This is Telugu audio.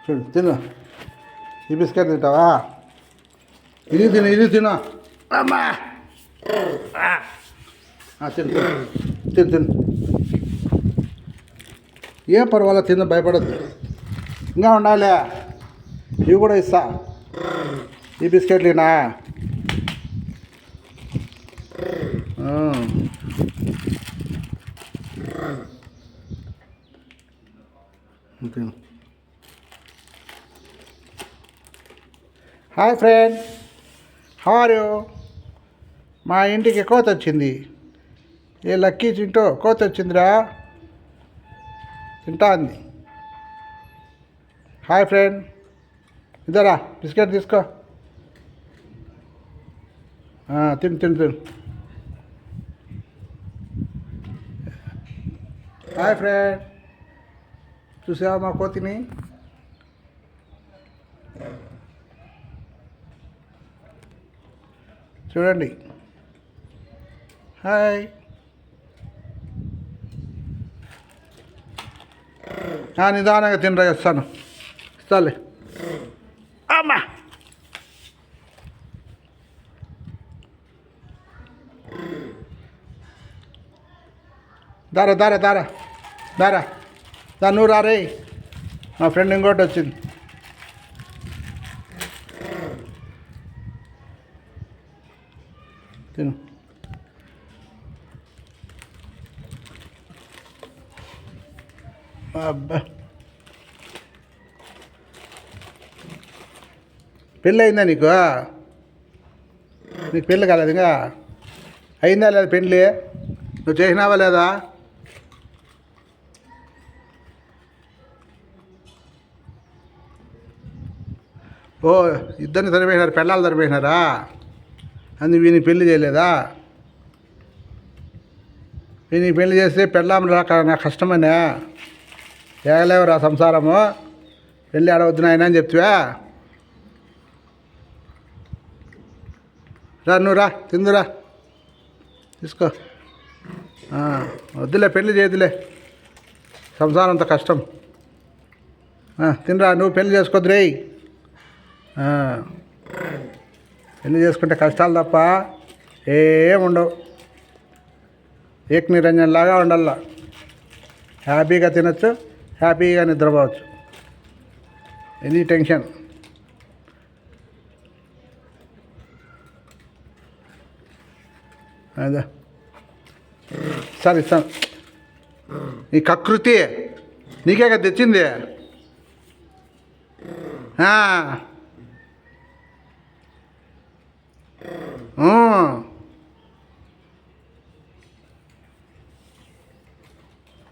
చూడు తిను. ఈ బిస్కెట్ తింటావా? ఇది తిను, ఇది తిను. అమ్మా తిను తిను తిను. ఏం పర్వాలేదు, తిన్న భయపడద్దు. ఇంకా ఉండాలి, ఇవి కూడా ఇస్తా. ఈ బిస్కెట్లేనా? Hi friend, how are you? మా ఇంటికి కోత వచ్చింది. ఏ లక్కీ చింటూ, కోత వచ్చిందిరా, తింటా అంది. హాయ్ ఫ్రెండ్, ఇదరా బిస్కెట్ తీసుకో. తిను తిను తిను. హాయ్ ఫ్రెండ్, చూసావా మా కోతిని? చూడండి. హాయ్. నిదానంగా తినరా, ఇస్తాను, ఇస్తాలే. అమ్మా దారా దారా దారా దారా దా, నువ్వు రారే. మా ఫ్రెండ్ ఇంకోటి వచ్చింది. తిను. అబ్బా, పెళ్ళి అయిందా నీకు? నీకు పెళ్ళి కాలేదు ఇంకా? అయిందా లేదా పెళ్ళి? నువ్వు చేసినావా లేదా? ఓ, ఇద్దరిని సరిపోయినారు, పెళ్ళాలు సరిపోయినారా? అందు వీని పెళ్ళి చేయలేదా? వీని పెళ్ళి చేస్తే పెళ్ళాం రాక నా కష్టమనే ఏగలేవురా సంసారము. పెళ్ళి ఆడవద్దు నాయన అని చెప్తావా? రా, నువ్వు రా, తిందురా, తీసుకో. వద్దులే, పెళ్ళి చేయదులే, సంసారం అంత కష్టం. తినరా, నువ్వు పెళ్ళి చేసుకోద్దురే. పెళ్ళి చేసుకుంటే కష్టాలు తప్ప ఏముండవు. ఏక్ నిరంజన్లాగా ఉండాల. హ్యాపీగా తినచ్చు, హ్యాపీగా నిద్రపోవచ్చు. Any tension. అదే సరే ఇస్తాను. ఈ కకృతి నీకే కదా తెచ్చింది.